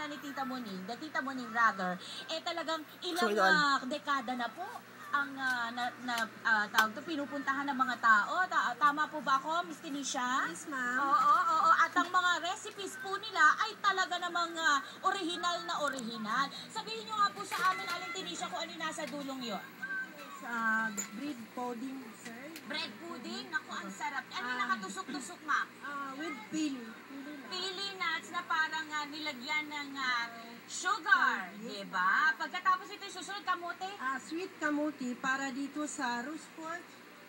kusina ni Tita Moning, the Tita Moning rather, talagang ilang dekada na po ang tawag to, pinupuntahan ng mga tao. Tama po ba ako, Miss Tanisha? Yes, ma'am. Oo. At ang mga recipes po nila ay talaga namang original na original. Sabihin nyo nga po sa amin, Aling Tanisha, kung ano yung nasa dulong yun. Bread pudding, sir. Bread pudding? Naku, ang sarap. Ano yung nakatusok-tusok, ma'am? With pili. Pili nuts na parang nilagyan ng sugar, diba? Pagkatapos ito yung susunod, kamote? Sweet kamuti para dito sa roast pork.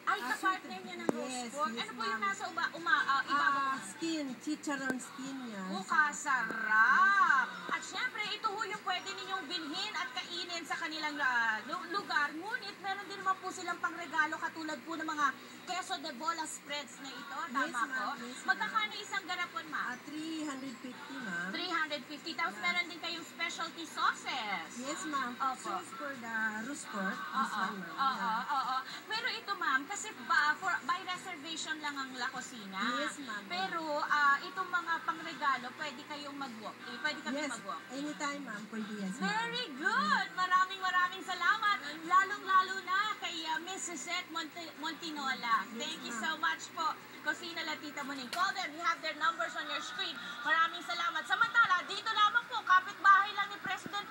Ay, kapartner niya ng roast pork. Yes, Ano po yung nasa ibabaw? Skin, chicharon skin niya. Kasarap! At syempre, ito ho yung pwede ninyong bilhin at kainin sa kanilang lugar. Ngunit, meron din naman po silang pangregalo katulad po ng mga queso de bola spreads na ito. Tama po? Magkakano isang garapon, ma'am? 350, ma'am. 350. Tapos meron din kayong specialty sauces. Yes, ma'am. Sauce for the roast pork. Oo. Pero ito, ma'am, kasi by reservation lang ang La Cocina. Yes, ma'am. Pero itong mga pangregalo, pwede kayong mag-walk. Pwede kami mag-walk. Anytime, ma'am. Pwede, yes, ma'am. Very good! Maraming salamat. Lalong-lalo na kay Miss Suzette Montinola. Thank you so much po. Cocina La Tita Moning. Call them. We have their numbers on your screen. Maraming salamat. Samantala, dito lamang po, kapitbahay lang ni President